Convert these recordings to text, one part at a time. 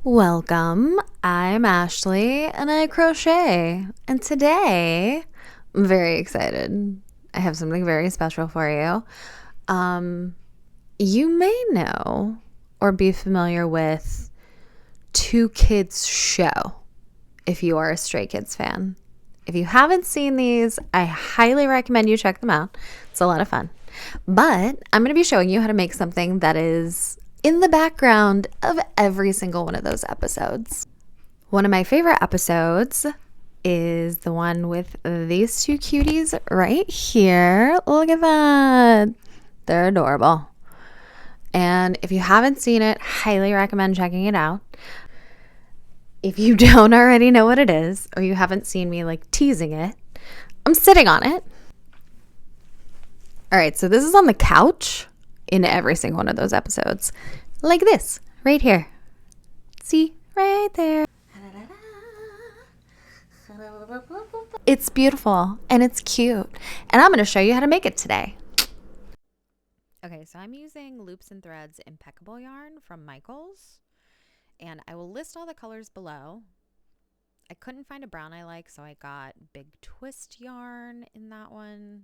Welcome. I'm Ashley and I crochet. And today I'm very excited. I have something very special for you. You may know or be familiar with Two Kids Show if you are a Stray Kids fan. If you haven't seen these, I highly recommend you check them out. It's a lot of fun. But I'm going to be showing you how to make something that is in the background of every single one of those episodes. One of my favorite episodes is the one with these two cuties right here. Look at that. They're adorable. And if you haven't seen it, highly recommend checking it out. If you don't already know what it is, or you haven't seen me like teasing it, I'm sitting on it. All right, so this is on the couch in every single one of those episodes. Like this, right here. See, right there. It's beautiful and it's cute. And I'm going to show you how to make it today. Okay, so I'm using Loops and Threads Impeccable yarn from Michaels. And I will list all the colors below. I couldn't find a brown I like, so I got Big Twist yarn in that one.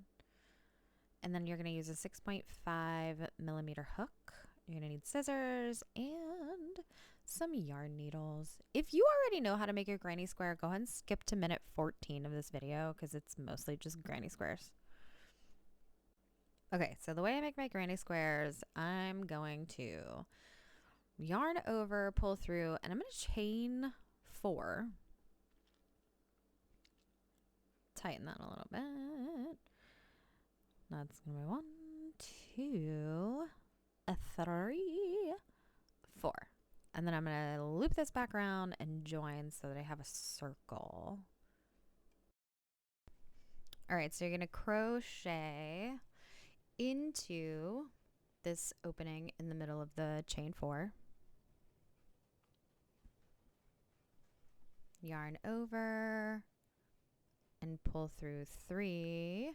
And then you're going to use a 6.5 millimeter hook. You're going to need scissors and some yarn needles. If you already know how to make your granny square, go ahead and skip to minute 14 of this video because it's mostly just granny squares. Okay, so the way I make my granny squares, I'm going to yarn over, pull through, and I'm going to chain 4. Tighten that a little bit. That's going to be 1, 2, 3, 4. And then I'm going to loop this back around and join so that I have a circle. All right, so you're going to crochet into this opening in the middle of the chain 4. Yarn over and pull through 3.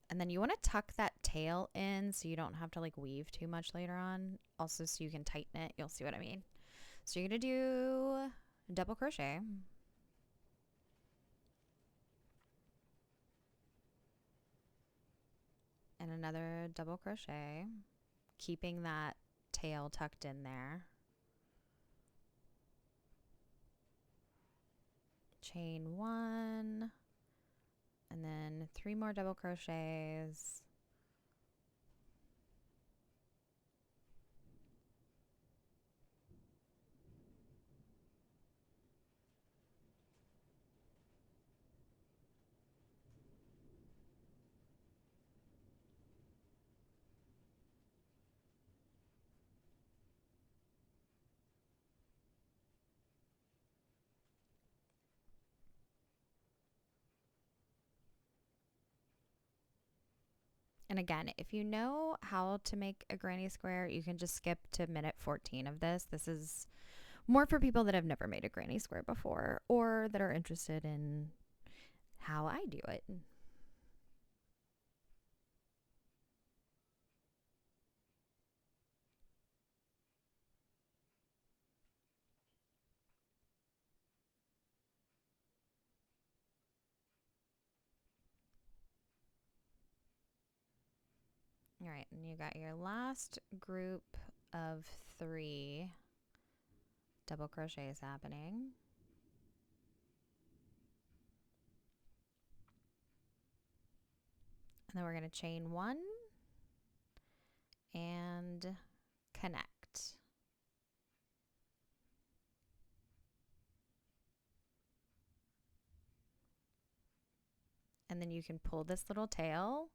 And then you want to tuck that tail in so you don't have to like weave too much later on. Also so you can tighten it. You'll see what I mean. So you're going to do double crochet. And another double crochet, keeping that tail tucked in there. Chain 1. And then 3 more double crochets. And again, if you know how to make a granny square, you can just skip to minute 14 of this. This is more for people that have never made a granny square before or that are interested in how I do it. All right, and you got your last group of 3 double crochets happening. And then we're going to chain 1 and connect. And then you can pull this little tail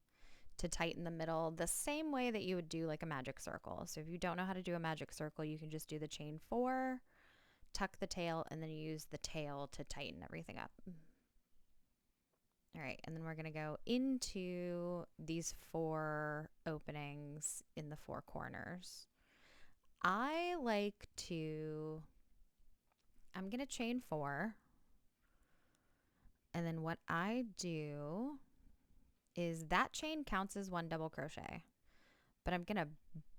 to tighten the middle the same way that you would do like a magic circle. So if you don't know how to do a magic circle, you can just do the chain 4, tuck the tail, and then use the tail to tighten everything up. All right, and then we're going to go into these 4 openings in the 4 corners. I'm going to chain 4, and then what I do is that chain counts as 1 double crochet, but I'm going to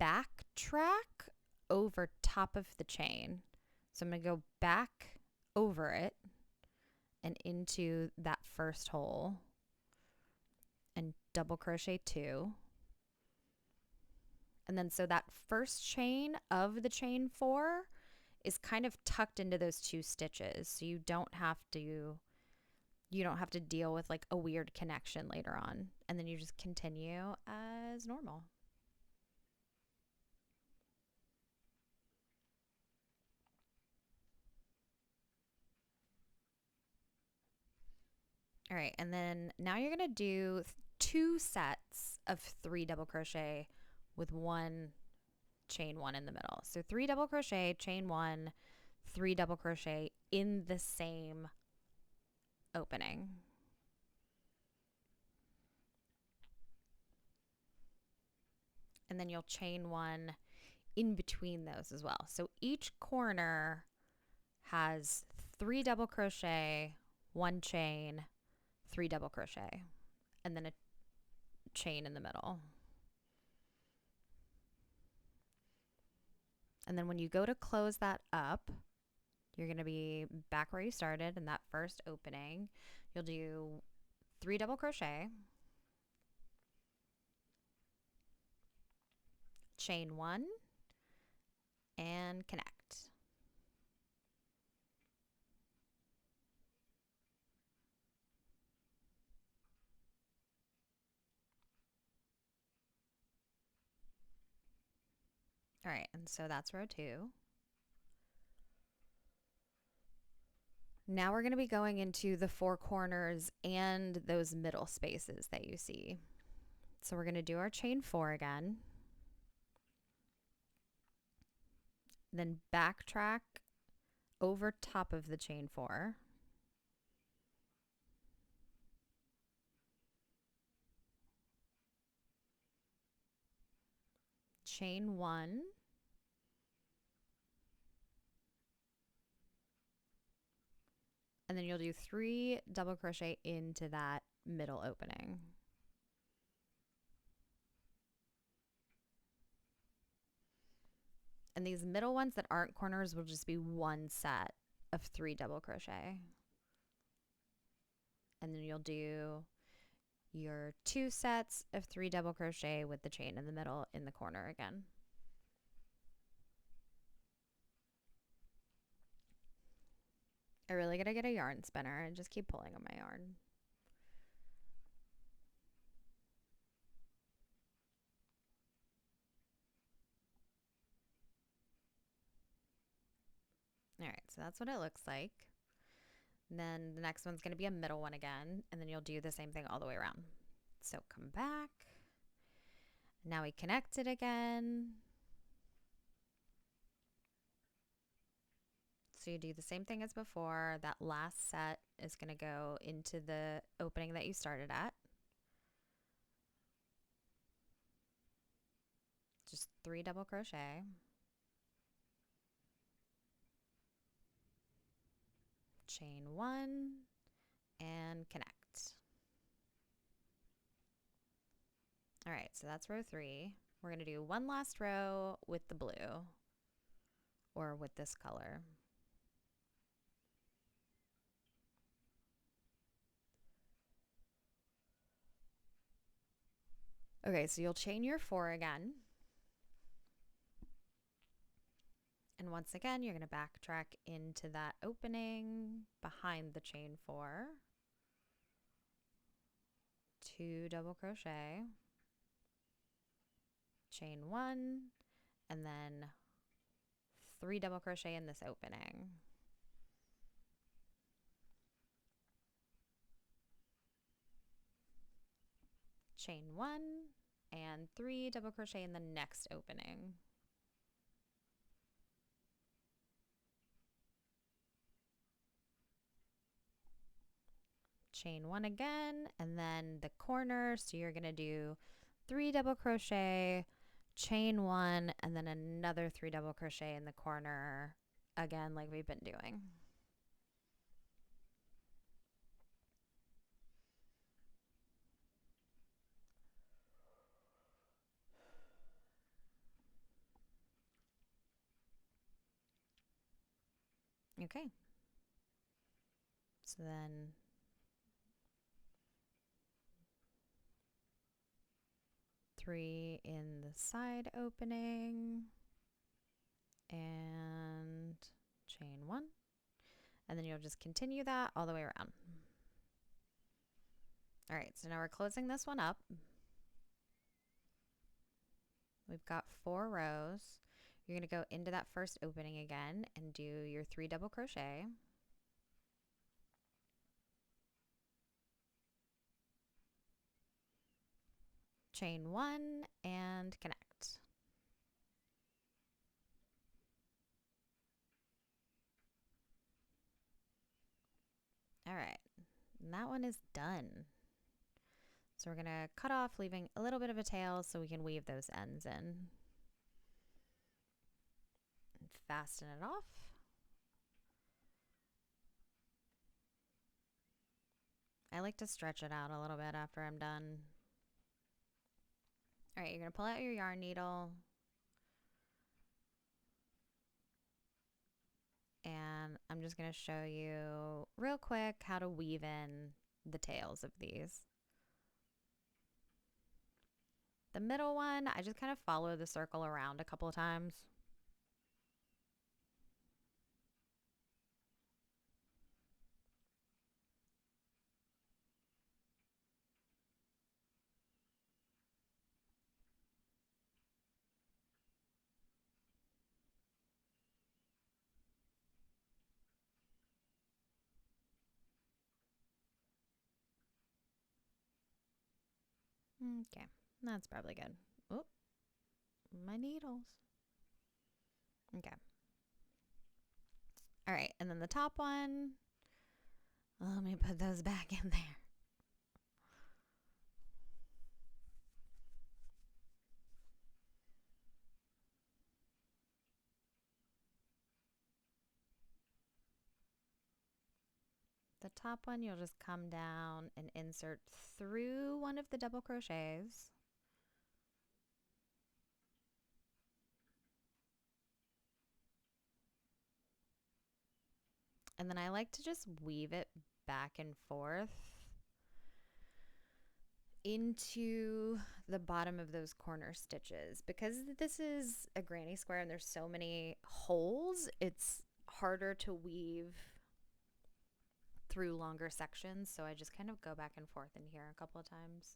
backtrack over top of the chain. So I'm going to go back over it and into that first hole and double crochet 2. And then so that first chain of the chain 4 is kind of tucked into those 2 stitches. So you don't have to deal with like a weird connection later on. And then you just continue as normal. All right, and then now you're going to do 2 sets of 3 double crochet with 1 chain 1 in the middle. So 3 double crochet, chain 1, 3 double crochet in the same opening. And then you'll chain 1 in between those as well. So each corner has 3 double crochet, 1 chain, 3 double crochet, and then a chain in the middle. And then when you go to close that up, you're going to be back where you started in that first opening. You'll do 3 double crochet, chain 1, and connect. All right, and so that's row 2. Now we're going to be going into the 4 corners and those middle spaces that you see. So we're going to do our chain 4 again. Then backtrack over top of the chain 4. Chain 1. And then you'll do 3 double crochet into that middle opening. And these middle ones that aren't corners will just be 1 set of 3 double crochet. And then you'll do your 2 sets of 3 double crochet with the chain in the middle in the corner again. I really gotta get a yarn spinner and just keep pulling on my yarn. All right, so that's what it looks like. And then the next one's going to be a middle one again, and then you'll do the same thing all the way around. So come back. Now we connect it again. So you do the same thing as before. That last set is going to go into the opening that you started at. Just 3 double crochet. Chain 1 and connect. All right, so that's row 3. We're going to do one last row with the blue or with this color. Okay, so you'll chain your 4 again. And once again, you're going to backtrack into that opening behind the chain 4. 2 double crochet. Chain 1, and then 3 double crochet in this opening. Chain 1 and 3 double crochet in the next opening. Chain 1 again, and then the corner, so you're going to do 3 double crochet, chain 1, and then another 3 double crochet in the corner again like we've been doing. Okay. So then three in the side opening and chain one. And then you'll just continue that all the way around. All right, so now we're closing this one up. We've got 4 rows. You're going to go into that first opening again and do your 3 double crochet. Chain 1 and connect. All right, and that one is done. So we're going to cut off, leaving a little bit of a tail so we can weave those ends in. And fasten it off. I like to stretch it out a little bit after I'm done. All right, you're going to pull out your yarn needle. And I'm just going to show you real quick how to weave in the tails of these. The middle one, I just kind of follow the circle around a couple of times. Okay, that's probably good. Oh, my needles. Okay. All right, and then the top one, let me put those back in there. The top one, you'll just come down and insert through one of the double crochets. And then I like to just weave it back and forth into the bottom of those corner stitches. Because this is a granny square and there's so many holes, it's harder to weave through longer sections, so I just kind of go back and forth in here a couple of times.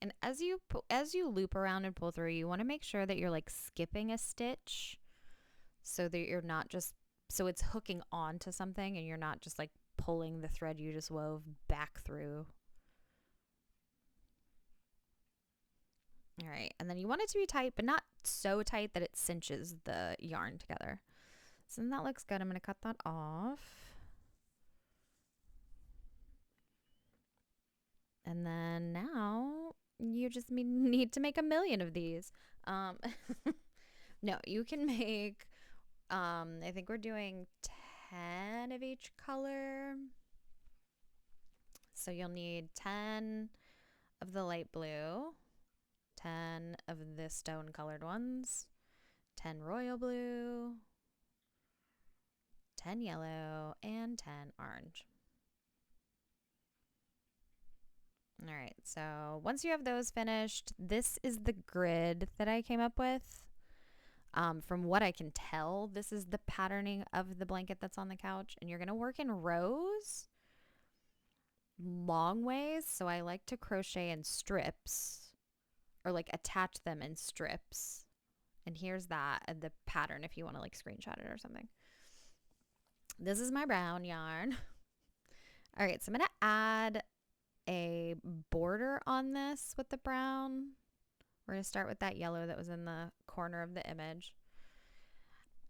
And as you loop around and pull through, you want to make sure that you're like skipping a stitch so that you're not just, so it's hooking onto something and you're not just like pulling the thread you just wove back through. All right, and then you want it to be tight, but not so tight that it cinches the yarn together. So then that looks good. I'm going to cut that off. And then now you just need to make a million of these. No, you can make, I think we're doing 10 of each color. So you'll need 10 of the light blue, 10 of the stone colored ones, 10 royal blue, 10 yellow, and 10 orange. All right, so once you have those finished, this is the grid that I came up with. From what I can tell, this is the patterning of the blanket that's on the couch, and you're going to work in rows long ways. So I like to crochet in strips or like attach them in strips. And here's that, the pattern if you want to like screenshot it or something. This is my brown yarn. All right, so I'm going to add a border on this with the brown. We're going to start with that yellow that was in the corner of the image.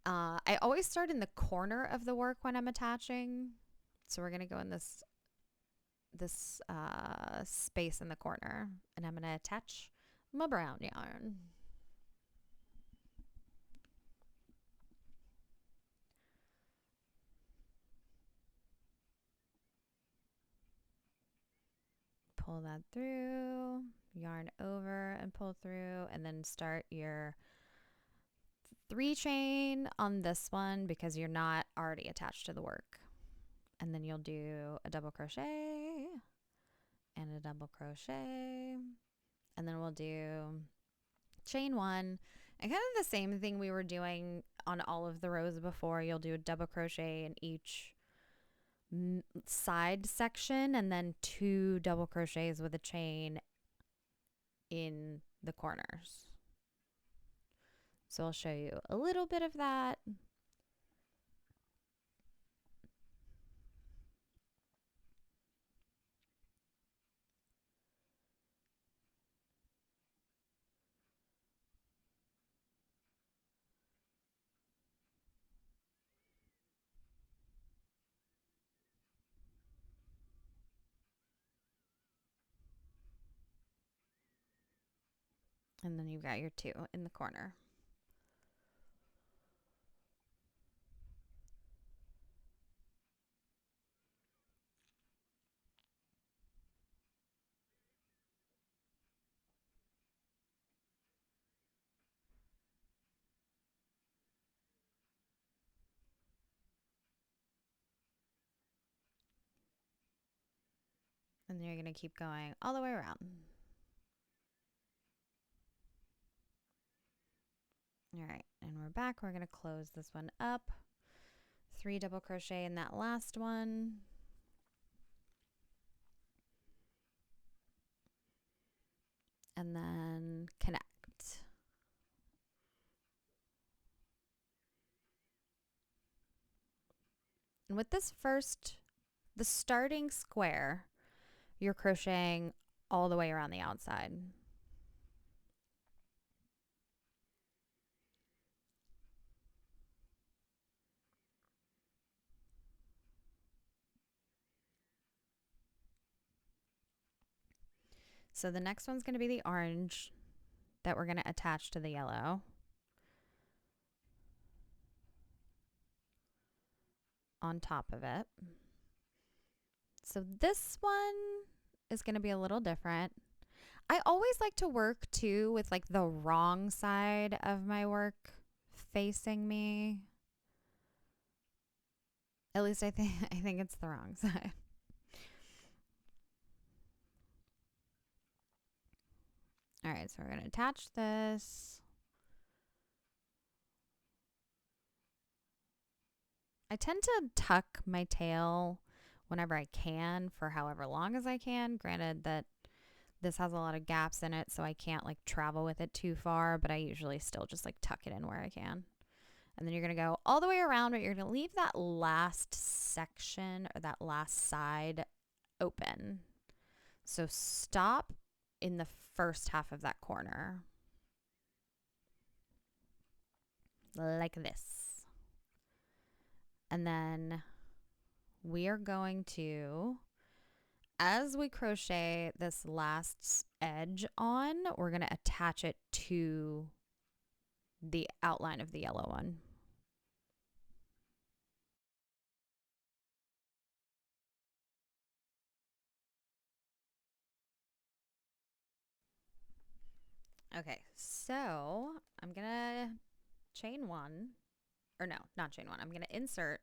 I always start in the corner of the work when I'm attaching. So we're going to go in this this space in the corner, and I'm going to attach my brown yarn. Pull that through, yarn over and pull through, and then start your 3 chain on this one because you're not already attached to the work. And then you'll do a double crochet and a double crochet, and then we'll do chain 1, and kind of the same thing we were doing on all of the rows before. You'll do a double crochet in each side section, and then 2 double crochets with a chain in the corners. So I'll show you a little bit of that. And then you've got your 2 in the corner. And then you're going to keep going all the way around. All right, and we're back. We're going to close this one up. 3 double crochet in that last one. And then connect. And with this first, the starting square, you're crocheting all the way around the outside. So the next one's going to be the orange that we're going to attach to the yellow. On top of it. So this one is going to be a little different. I always like to work too with like the wrong side of my work facing me. At least I think it's the wrong side. All right, so we're going to attach this. I tend to tuck my tail whenever I can for however long as I can. Granted that this has a lot of gaps in it, so I can't like travel with it too far, but I usually still just like tuck it in where I can. And then you're going to go all the way around, but you're going to leave that last section or that last side open. So stop in the first half of that corner. Like this. And then we are going to, as we crochet this last edge on, we're going to attach it to the outline of the yellow one. Okay, so I'm going to chain 1, or no, not chain 1. I'm going to insert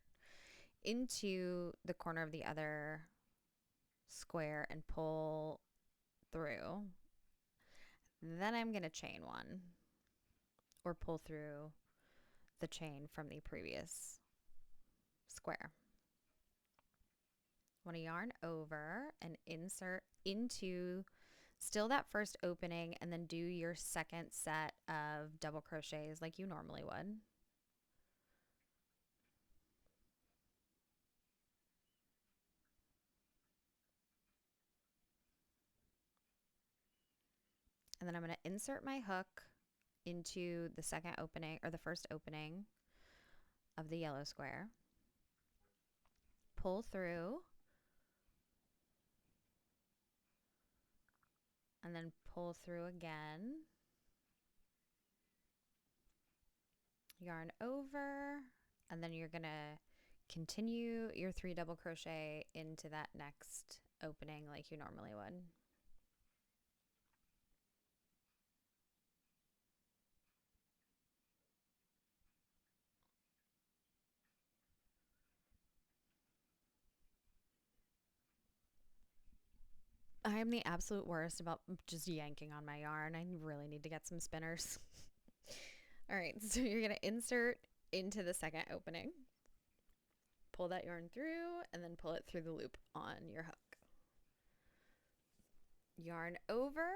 into the corner of the other square and pull through. Then I'm going to chain 1 or pull through the chain from the previous square. Want to yarn over and insert into still that first opening, and then do your second set of double crochets like you normally would. And then I'm going to insert my hook into the second opening or the first opening of the yellow square. Pull through. and then pull through again, yarn over, and then you're gonna continue your 3 double crochet into that next opening like you normally would. I am the absolute worst about just yanking on my yarn. I really need to get some spinners. All right, so you're going to insert into the second opening, pull that yarn through, and then pull it through the loop on your hook. Yarn over,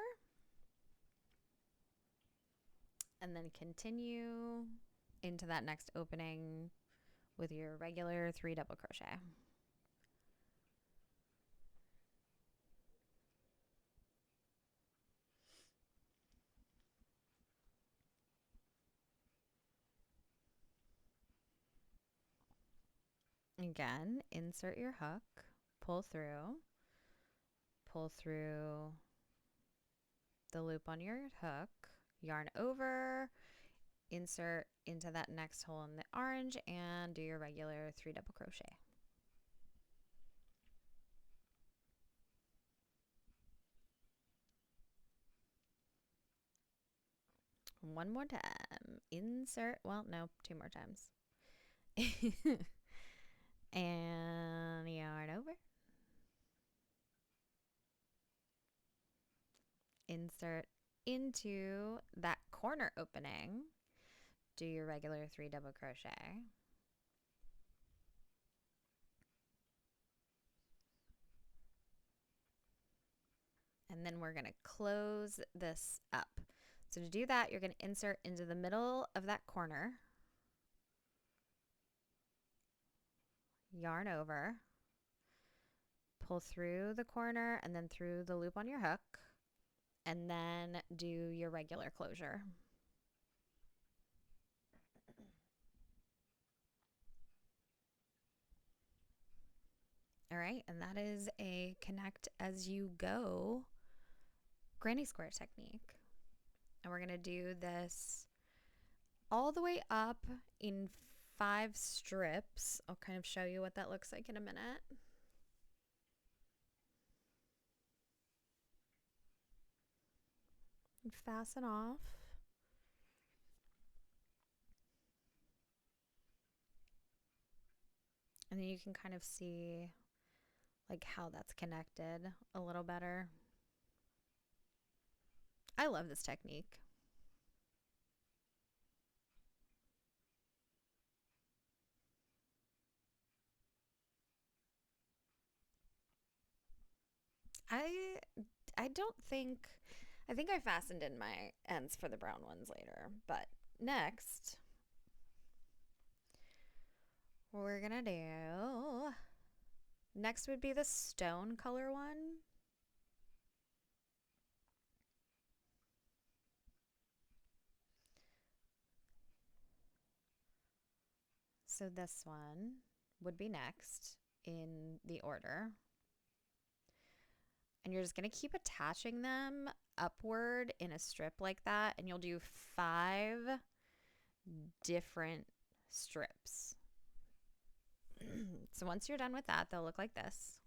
and then continue into that next opening with your regular 3 double crochet. Again, insert your hook, pull through the loop on your hook, yarn over, insert into that next hole in the orange, and do your regular 3 double crochet. One more time, insert, well, no, 2 more times. And yarn over, insert into that corner opening, do your regular 3 double crochet, and then we're going to close this up. So to do that, you're going to insert into the middle of that corner, yarn over, pull through the corner and then through the loop on your hook, and then do your regular closure. All right, and that is a connect as you go granny square technique. And we're going to do this all the way up in 5 strips. I'll kind of show you what that looks like in a minute. And fasten off. And then you can kind of see like how that's connected a little better. I love this technique. I don't think, I think I fastened in my ends for the brown ones later, but next we're gonna do, next would be the stone color one. So this one would be next in the order. And you're just going to keep attaching them upward in a strip like that. And you'll do 5 different strips. So once you're done with that, they'll look like this.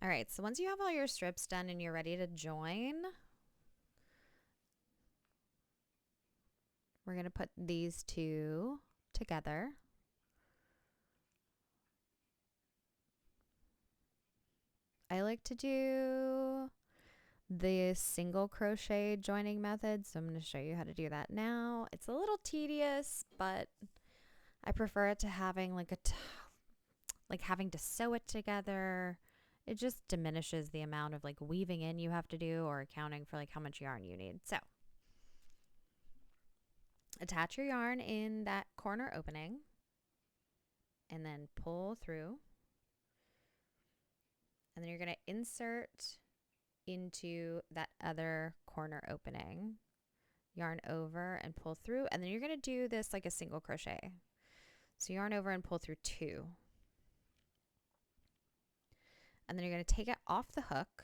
All right, so once you have all your strips done and you're ready to join, we're going to put these 2 together. I like to do the single crochet joining method, so I'm going to show you how to do that now. It's a little tedious, but I prefer it to having like having to sew it together. It just diminishes the amount of like weaving in you have to do or accounting for like how much yarn you need. So attach your yarn in that corner opening and then pull through. And then you're going to insert into that other corner opening, yarn over and pull through. And then you're going to do this like a single crochet. So yarn over and pull through 2. And then you're going to take it off the hook,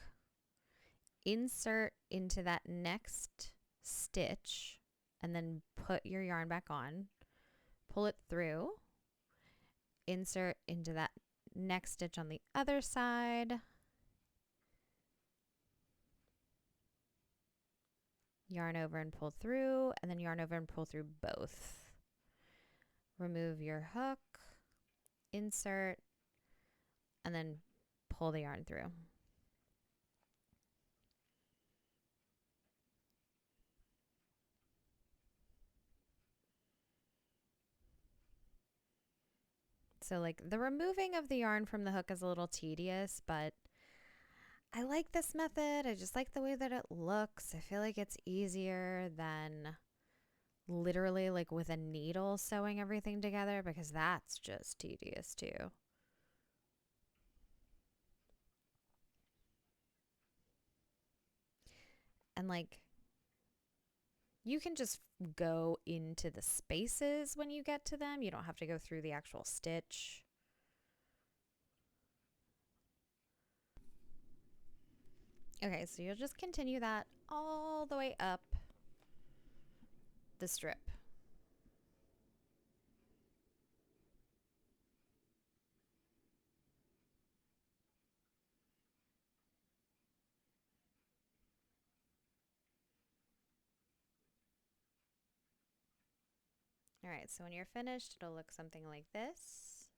insert into that next stitch, and then put your yarn back on, pull it through, insert into that next stitch on the other side, yarn over and pull through, and then yarn over and pull through both. Remove your hook, insert, and then pull the yarn through. So like the removing of the yarn from the hook is a little tedious, but I like this method. I just like the way that it looks. I feel like it's easier than literally like with a needle sewing everything together, because that's just tedious too. And like you can just go into the spaces when you get to them. You don't have to go through the actual stitch. Okay, so you'll just continue that all the way up the strip. All right, so when you're finished, it'll look something like this.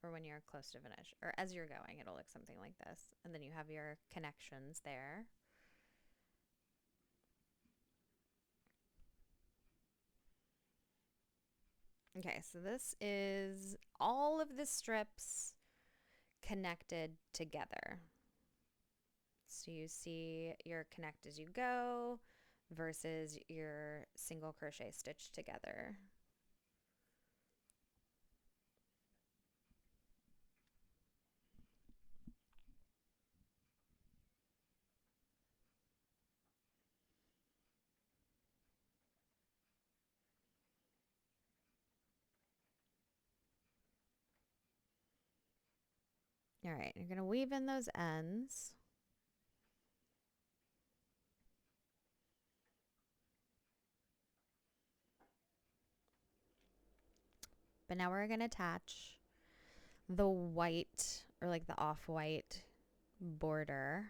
Or when you're close to finish, or as you're going, it'll look something like this. And then you have your connections there. Okay, so this is all of the strips connected together. So you see your connect as you go versus your single crochet stitch together. All right, you're going to weave in those ends. But now we're going to attach the white, or like the off-white border.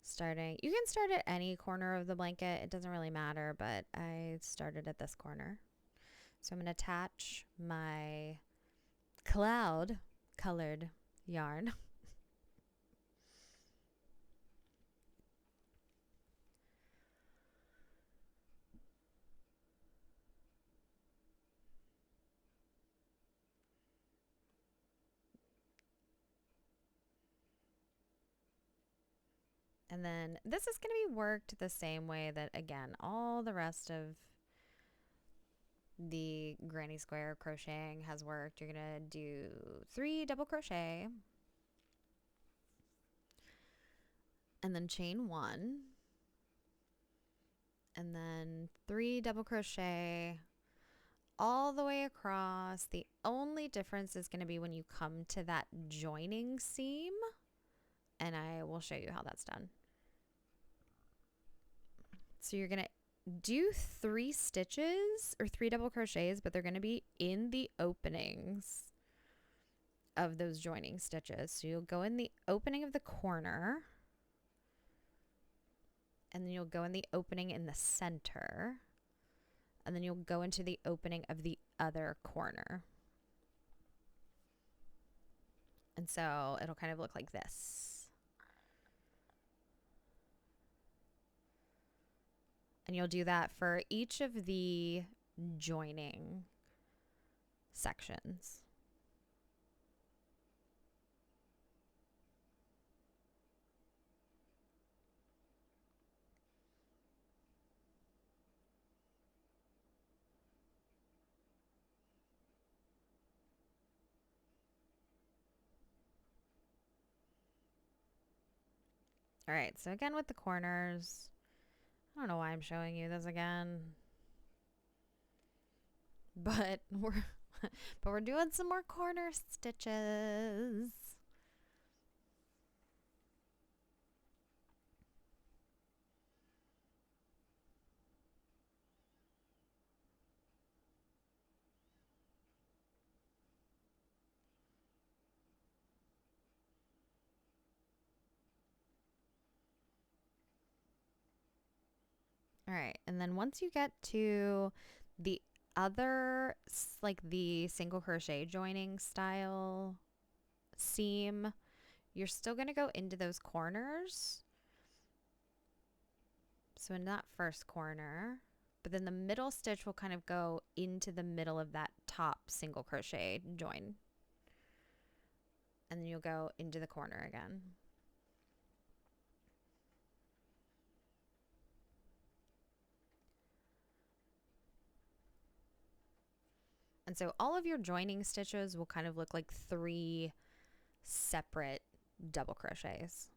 Starting, you can start at any corner of the blanket. It doesn't really matter, but I started at this corner. So I'm going to attach my cloud colored yarn. And then this is going to be worked the same way that, again, all the rest of the granny square crocheting has worked. You're going to do 3 double crochet and then chain 1 and then 3 double crochet all the way across. The only difference is going to be when you come to that joining seam, and I will show you how that's done. So you're going to do 3 stitches or 3 double crochets, but they're going to be in the openings of those joining stitches. So you'll go in the opening of the corner, and then you'll go in the opening in the center, and then you'll go into the opening of the other corner. And so it'll kind of look like this. And you'll do that for each of the joining sections. All right, so again with the corners, I don't know why I'm showing you this again. But we're doing some more corner stitches. All right, and then once you get to the other, like the single crochet joining style seam, you're still going to go into those corners. So in that first corner, but then the middle stitch will kind of go into the middle of that top single crochet join. And then you'll go into the corner again. And so all of your joining stitches will kind of look like 3 separate double crochets.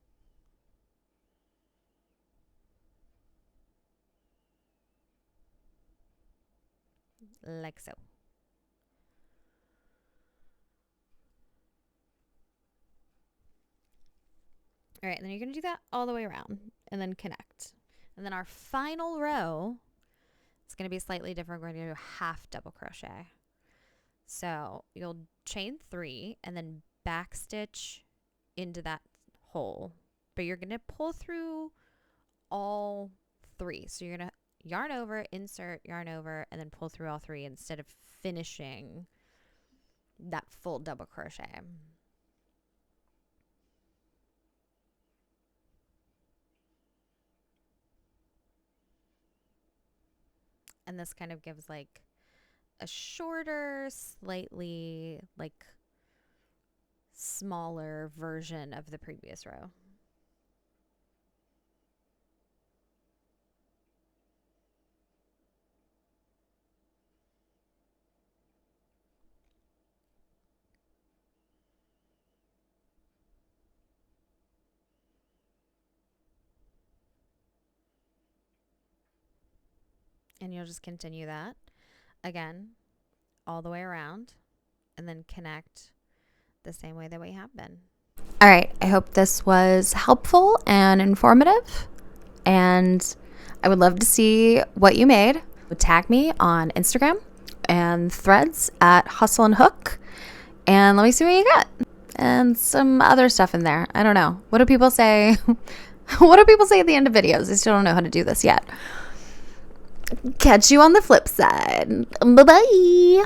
Like so. All right, and then you're going to do that all the way around and then connect. And then our final row is going to be slightly different. We're going to do a half double crochet. So you'll chain 3 and then back stitch into that hole. But you're going to pull through all 3. So you're going to yarn over, insert, yarn over, and then pull through all 3 instead of finishing that full double crochet. And this kind of gives like a shorter, slightly like smaller version of the previous row. And you'll just continue that again all the way around and then connect the same way that we have been. All right, I hope this was helpful and informative, and I would love to see what you made. Tag me on Instagram and Threads at Hustle and Hook, and let me see what you got. And some other stuff in there. I don't know. What do people say? What do people say at the end of videos? I still don't know how to do this yet. Catch you on the flip side. Bye-bye.